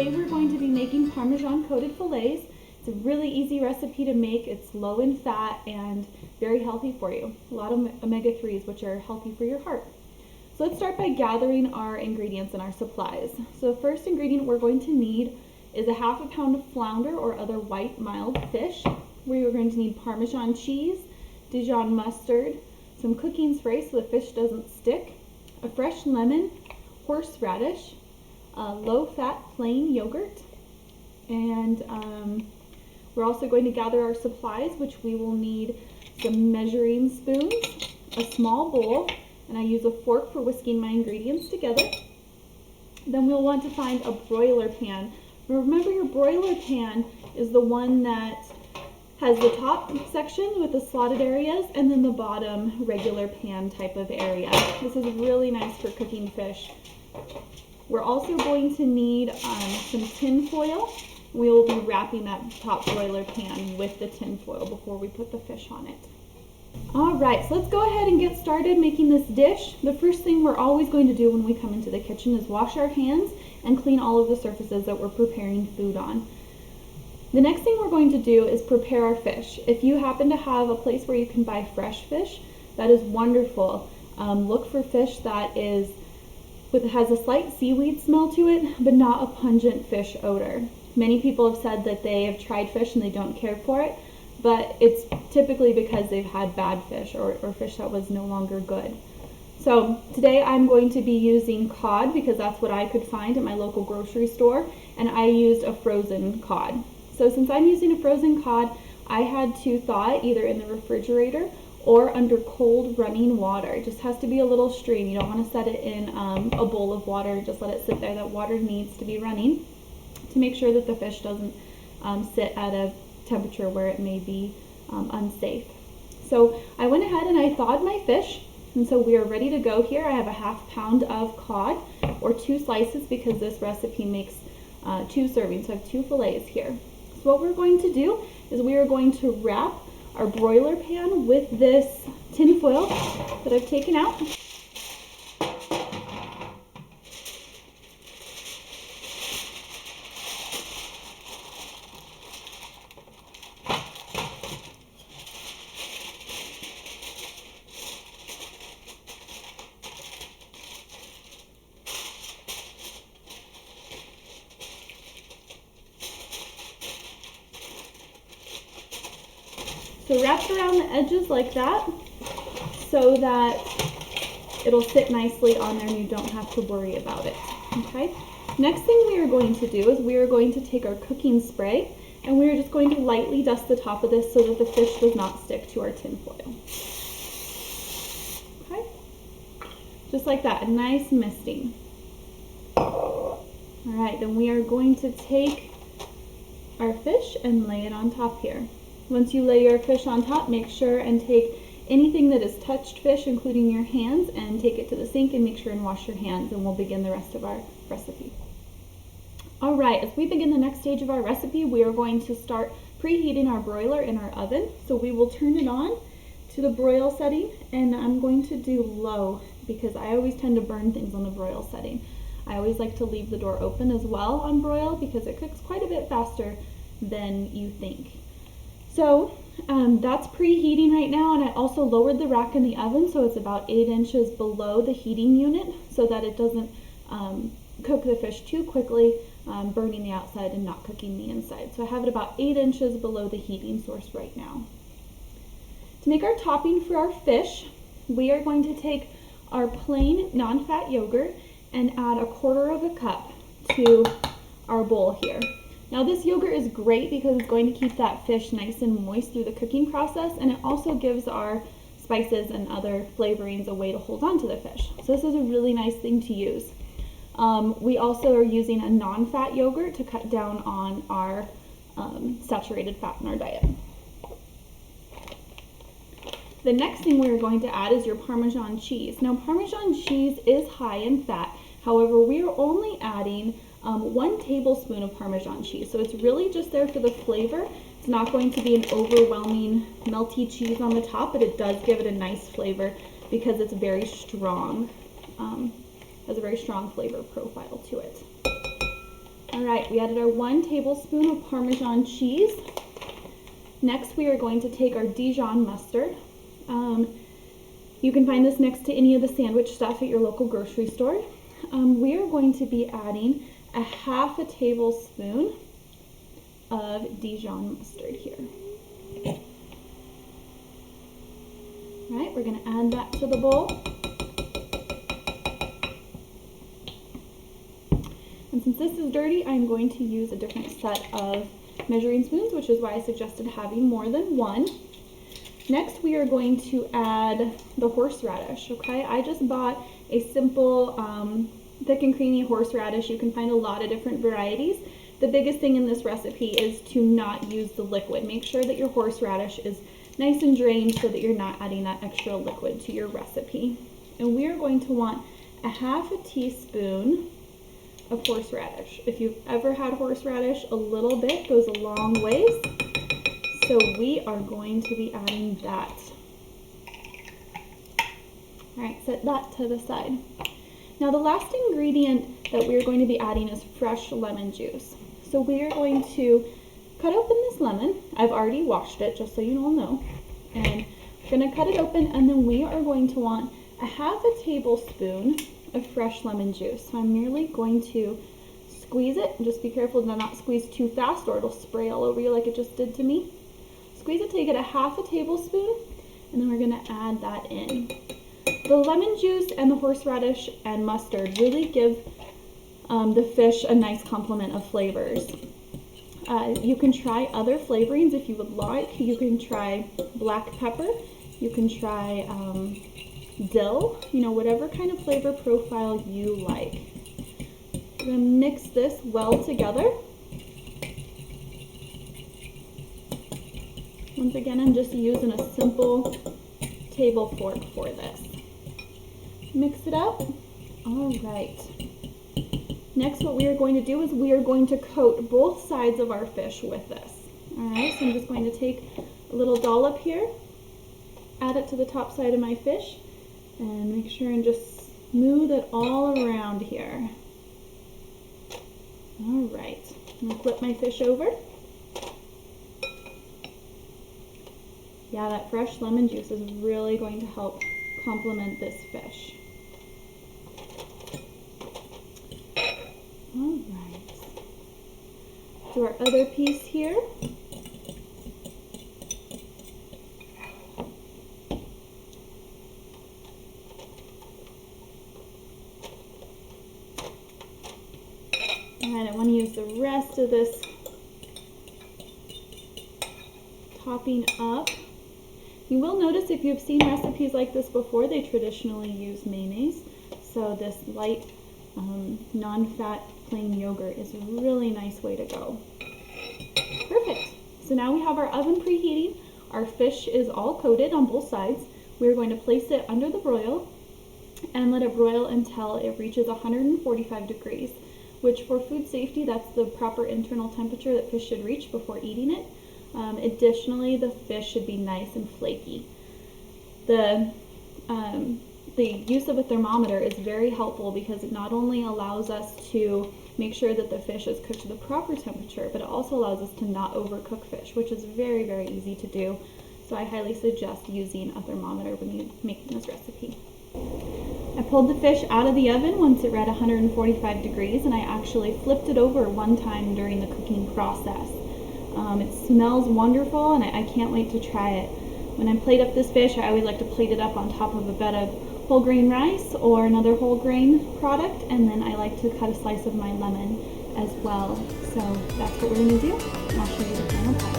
today we're going to be making Parmesan coated fillets. It's a really easy recipe to make. It's low in fat and very healthy for you. A lot of omega-3s, which are healthy for your heart. So let's start by gathering our ingredients and our supplies. So the first ingredient we're going to need is a ½ pound of flounder or other white mild fish. We are going to need Parmesan cheese, Dijon mustard, some cooking spray so the fish doesn't stick, a fresh lemon, horseradish, low-fat plain yogurt, and we're also going to gather our supplies, which we will need some measuring spoons, a small bowl, and I use a fork for whisking my ingredients together. Then we'll want to find a broiler pan. Remember, your broiler pan is the one that has the top section with the slotted areas and then the bottom regular pan type of area. This is really nice for cooking fish. We're also going to need some tin foil. We will be wrapping that top broiler pan with the tin foil before we put the fish on it. Alright, so let's go ahead and get started making this dish. The first thing we're always going to do when we come into the kitchen is wash our hands and clean all of the surfaces that we're preparing food on. The next thing we're going to do is prepare our fish. If you happen to have a place where you can buy fresh fish, that is wonderful. Look for fish that has a slight seaweed smell to it, but not a pungent fish odor. Many people have said that they have tried fish and they don't care for it, but it's typically because they've had bad fish or fish that was no longer good. So today I'm going to be using cod because that's what I could find at my local grocery store, and I used a frozen cod. So since I'm using a frozen cod, I had to thaw it either in the refrigerator or under cold running water. It just has to be a little stream. You don't want to set it in a bowl of water. Just let it sit there. That water needs to be running to make sure that the fish doesn't sit at a temperature where it may be unsafe. So I went ahead and I thawed my fish, and so we are ready to go here. I have a ½ pound of cod, or 2 slices because this recipe makes 2 servings. So I have 2 fillets here. So what we're going to do is we are going to wrap our broiler pan with this tin foil that I've taken out. So wrap it around the edges like that so that it'll sit nicely on there and you don't have to worry about it, okay? Next thing we are going to do is we are going to take our cooking spray and we are just going to lightly dust the top of this so that the fish does not stick to our tin foil. Okay? Just like that, a nice misting. Alright, then we are going to take our fish and lay it on top here. Once you lay your fish on top, make sure and take anything that is touched fish, including your hands, and take it to the sink and make sure and wash your hands, and we'll begin the rest of our recipe. Alright, as we begin the next stage of our recipe, we are going to start preheating our broiler in our oven. So we will turn it on to the broil setting, and I'm going to do low because I always tend to burn things on the broil setting. I always like to leave the door open as well on broil because it cooks quite a bit faster than you think. So that's preheating right now, and I also lowered the rack in the oven so it's about 8 inches below the heating unit so that it doesn't cook the fish too quickly, burning the outside and not cooking the inside. So I have it about 8 inches below the heating source right now. To make our topping for our fish, we are going to take our plain non-fat yogurt and add 1/4 cup to our bowl here. Now this yogurt is great because it's going to keep that fish nice and moist through the cooking process, and it also gives our spices and other flavorings a way to hold on to the fish. So this is a really nice thing to use. We also are using a non-fat yogurt to cut down on our saturated fat in our diet. The next thing we're going to add is your Parmesan cheese. Now Parmesan cheese is high in fat, however we are only adding 1 tablespoon of Parmesan cheese. So it's really just there for the flavor. It's not going to be an overwhelming melty cheese on the top, but it does give it a nice flavor because it's very strong. Has a very strong flavor profile to it. All right, we added our 1 tablespoon of Parmesan cheese. Next, we are going to take our Dijon mustard. You can find this next to any of the sandwich stuff at your local grocery store. We are going to be adding a 1/2 tablespoon of Dijon mustard here. All right, we're going to add that to the bowl. And since this is dirty, I'm going to use a different set of measuring spoons, which is why I suggested having more than one. Next, we are going to add the horseradish, okay? I just bought a simple thick and creamy horseradish. You can find a lot of different varieties. The biggest thing in this recipe is to not use the liquid. Make sure that your horseradish is nice and drained so that you're not adding that extra liquid to your recipe. And we are going to want a 1/2 teaspoon of horseradish. If you've ever had horseradish, a little bit goes a long ways. So we are going to be adding that. All right, set that to the side. Now the last ingredient that we're going to be adding is fresh lemon juice. So we are going to cut open this lemon. I've already washed it, just so you all know. And we're going to cut it open, and then we are going to want a 1/2 tablespoon of fresh lemon juice. So I'm merely going to squeeze it. Just be careful to not squeeze too fast or it'll spray all over you like it just did to me. Squeeze it till you get a 1/2 tablespoon, and then we're going to add that in. The lemon juice and the horseradish and mustard really give the fish a nice complement of flavors. You can try other flavorings if you would like. You can try black pepper. You can try dill, whatever kind of flavor profile you like. I'm going to mix this well together. Once again, I'm just using a simple table fork for this. Mix it up. All right. Next, what we are going to do is we are going to coat both sides of our fish with this. All right, so I'm just going to take a little dollop here, add it to the top side of my fish, and make sure and just smooth it all around here. All right, I'm gonna flip my fish over. Yeah, that fresh lemon juice is really going to help complement this fish. All right, do our other piece here. All right, I want to use the rest of this topping up. You will notice if you've seen recipes like this before, they traditionally use mayonnaise. So this light, non-fat plain yogurt is a really nice way to go. Perfect. So now we have our oven preheating. Our fish is all coated on both sides. We're going to place it under the broil and let it broil until it reaches 145 degrees, which for food safety, that's the proper internal temperature that fish should reach before eating it. Additionally, the fish should be nice and flaky. The use of a thermometer is very helpful because it not only allows us to make sure that the fish is cooked to the proper temperature, but it also allows us to not overcook fish, which is very, very easy to do. So I highly suggest using a thermometer when you're making this recipe. I pulled the fish out of the oven once it read 145 degrees, and I actually flipped it over one time during the cooking process. It smells wonderful, and I can't wait to try it. When I plate up this fish, I always like to plate it up on top of a bed of whole grain rice or another whole grain product, and then I like to cut a slice of my lemon as well. So that's what we're going to do, and I'll show you the final product.